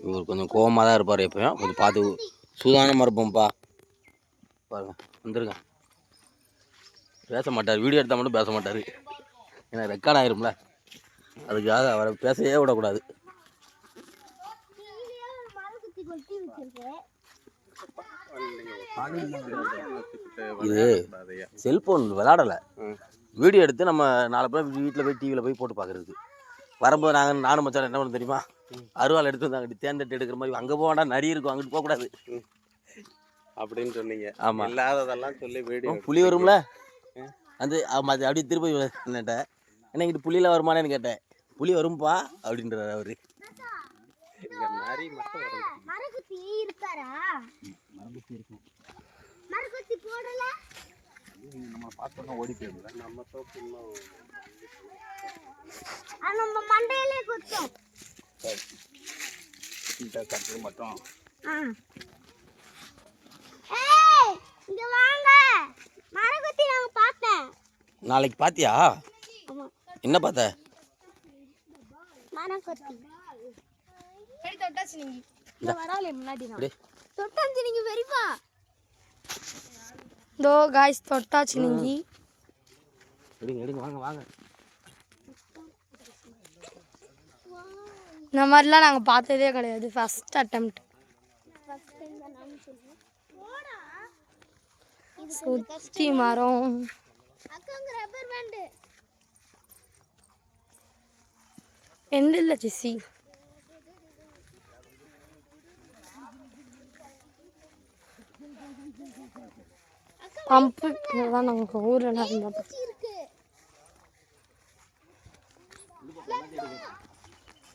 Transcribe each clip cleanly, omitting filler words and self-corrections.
இவர் கொஞ்சம் கோவமாக தான் இருப்பார், எப்பயும் கொஞ்சம் பார்த்து சூதானமாக இருப்போம்ப்பா. பாருங்க வந்துருங்க, பேச மாட்டார், வீடியோ எடுத்தால் மட்டும் பேச மாட்டார், ஏன்னா ரெக்கார்ட் ஆயிரும்ல, அதுக்காக அவரை பேசவே விடக்கூடாது. இது செல்போன் விளையாடலை, வீடியோ எடுத்து நம்ம 4 பேர் வீட்டில் போய் டிவியில் போய் போட்டு பார்க்குறதுக்கு. வரும்போது நானும் மச்சான் என்ன பண்ண தெரியுமா, அருவாள் எடுத்து வந்து அங்கிட்டு தேர்ந்தெட்டு எடுக்கிற மாதிரி, அங்கே போக வேண்டாம் நிறைய இருக்கும், அங்கிட்டு போகக்கூடாது அப்படின்னு சொன்னீங்க. ஆமாம், இல்லாததெல்லாம் சொல்லி வீடியோ. புலி வரும்ல, அது அது அப்படியே திருப்பி என்னட்டேன், என்ன இங்கிட்டு புலியில் வருமானேன்னு கேட்டேன், புலி வரும்பா அப்படின்றார் அவரு. நிறைய மட்டும் வரும். நம்ம பார்த்தோம்னா ஓடி போயிடுல, நம்ம தோப்பு நம்ம மண்டையிலே குத்தோம். கட்டு மட்டும் இங்க வாங்க, மரகுத்தி நாங்க பார்த்தேன். நாளைக்கு பாத்தியா? என்ன பார்த்த? மரகுத்தி. கடி தொட்டாச்சு நீங்க. இந்த வரால முன்னாடி தான். தொட்டாச்சு நீங்க வெரிப்பா. தோ गाइस தொட்டாச்சு நீங்க. எடுங்க வாங்க வாங்க. இந்த மாதிரிலாம் நாங்கள் பார்த்ததே கிடையாது, ஃபர்ஸ்ட் அட்டெம்ப்ட். சுற்றி மரம், எந்த இல்லை ஜெஸ்ஸி. பம்பு தான் நாங்கள் ஊரில் இருந்தோம்.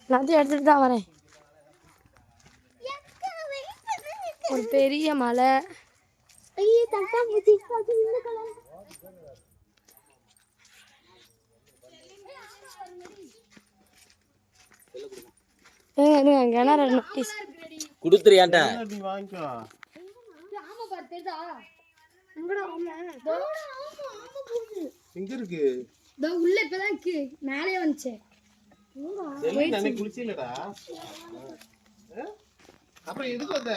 எல்லாத்தையும் எடுத்துட்டு தான் வரேன். ஒரு பெரிய மலை, கிணறு நோட்டீஸ் கொடுத்துறியாண்ட எங்க இருக்கு? உள்ள இப்பதான் மேலே வந்துச்சு. அப்புறம் எதுக்கு வந்த?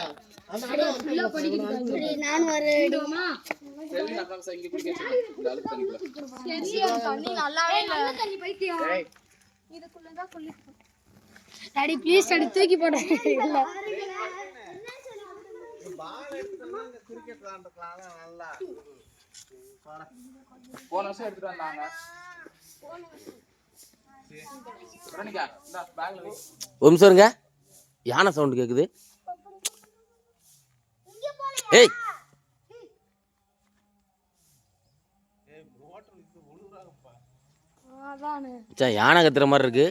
நான் வரேன்மா. டாடி ப்ளீஸ் டாடி தூக்கி போடு. இல்ல கிரிக்கெட் விளையாண்டுக்கலாம் நல்லா. போன வருஷம் எடுத்துட்டு வந்தாங்க. ஒரு நிமிஷம் இருங்க, யானை சவுண்ட் கேக்குது. ஏய் யானை கத்துற மாதிரி இருக்கு.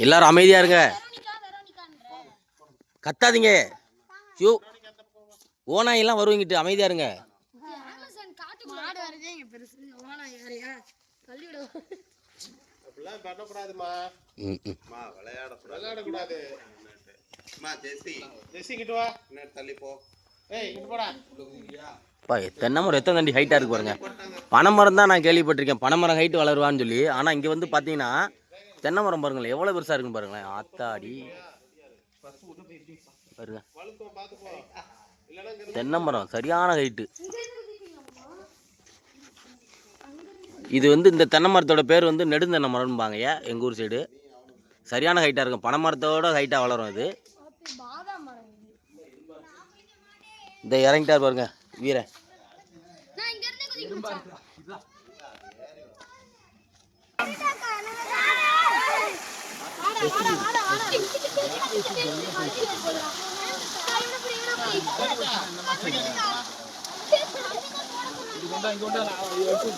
எல்லாரும் அமைதியா இருங்க, கத்தாதீங்க. ஓனாயெல்லாம் வருவங்கிட்டு அமைதியா இருங்க. தென்னை மரம் எத்தனை தண்டி ஹைட்டா இருக்கு பாருங்க. பனைமரம் தான் நான் கேள்விப்பட்டிருக்கேன், பனைமரம் ஹைட்டு வளருவான்னு சொல்லி. ஆனா இங்க வந்து பாத்தீங்கன்னா தென்னை மரம் பாருங்களேன் எவ்வளவு பெருசா இருக்குன்னு பாருங்களேன். ஆத்தாடி பாருங்க, தென்னை மரம் சரியான ஹைட்டு. இது வந்து இந்த தென்னை மரத்தோட பேர் வந்து நெடுந்தென்னை மரம்பாங்க எங்கள் ஊர் சைடு. சரியான ஹைட்டாக இருக்கும், பனை மரத்தோட ஹைட்டாக வளரும் இது. இந்த இறங்கிட்டார் பாருங்க வீரன்.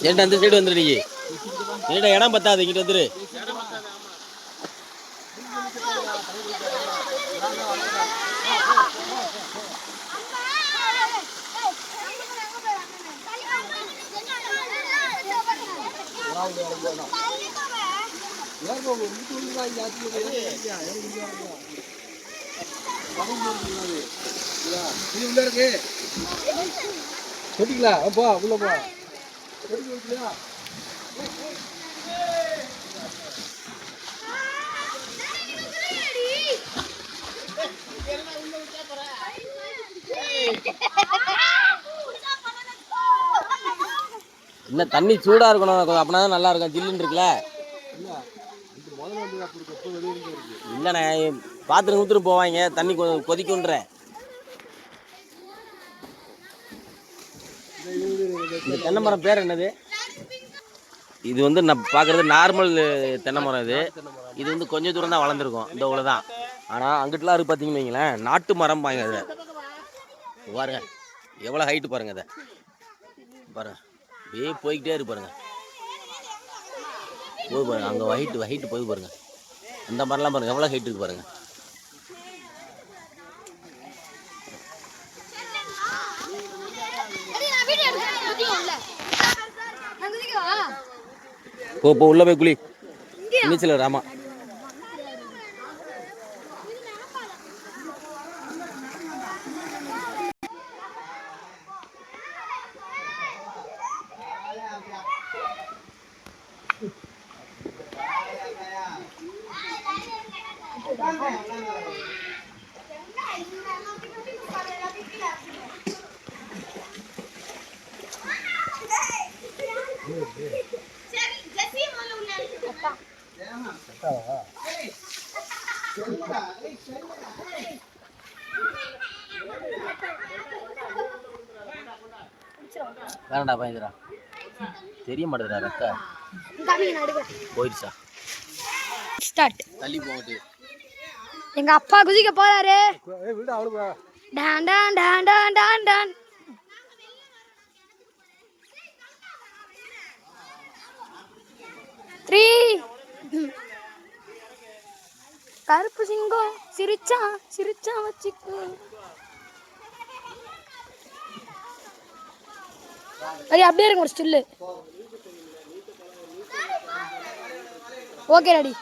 ஏன்டா அந்த சைடு வந்துடு, நீ என்னடா இடம் பத்தாது, இங்கிட்ட வந்துரு. இது உள்ள இருக்கு தொட்டிக்கலாம் போ உள்ள போ தொட்டி வைக்கலையா இன்னும் தண்ணி சூடாக இருக்கணும் அப்படின்னா தான் நல்லா இருக்கும். ஜில்லுன்னு இருக்குல்ல. இல்லைண்ணே பாத்திரம் ஊற்றுட்டு போவாங்க தண்ணி கொதிக்குன்றேன். இந்த தென்னை மரம் பேர் என்னது? இது வந்து நான் பார்க்குறது நார்மல் தென்னை மரம். இது வந்து கொஞ்சம் தூரம் தான் வளர்ந்துருக்கும் இந்த ஊரில் தான். ஆனால் அங்கிட்டலாம் இருக்குது பார்த்தீங்கன்னு வைங்களேன், நாட்டு மரம் பாங்க. அதை பாருங்க எவ்வளோ ஹைட்டு பாருங்க. அதை பாருங்க அப்படியே போய்கிட்டே இருக்கு பாருங்க. போய் பாருங்க அங்கே ஹைட்டு போய் பாருங்க. அந்த மாதிரிலாம் பாருங்க எவ்வளோ ஹைட் இருக்கு பாருங்க. போ உள்ள போய் குளி நீச்சல் ராமா. வேணடா பயந்துடா தெரிய மாட்டேதுடா. ரெக்க போயிடுச்சா? ஸ்டார்ட். தள்ளி போட்டு எங்க அப்பா குதிக்க போறாரு. டான் டான் டான் டான் டான் டான். கருப்பு சிங்கம் சிரிச்சா சிரிச்சா வச்சுக்கோ. அப்படியே இருங்க ஒரு ஸ்டில்லு. Okay ready.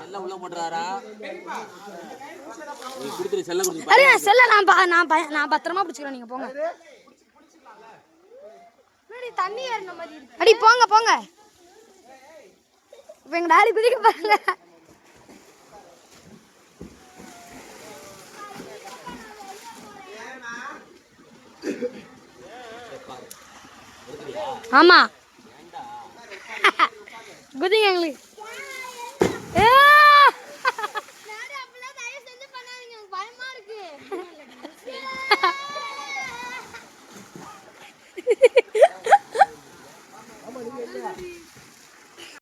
செல்ல உள்ள போட்டுறாரா? நீ குடுத்துரு செல்ல குடுத்து. அரே செல்ல நான் பத்திரமா பிடிச்சுக்கிறேன். நீங்க போங்க. தண்ணி ஏறன மாதிரி இருக்கு. அடி போங்க போங்க. இப்ப எங்க டாடி குதிக்க பாருங்க. ஆமா குதிங்க எங்களுக்கு. பயமா இருக்கு.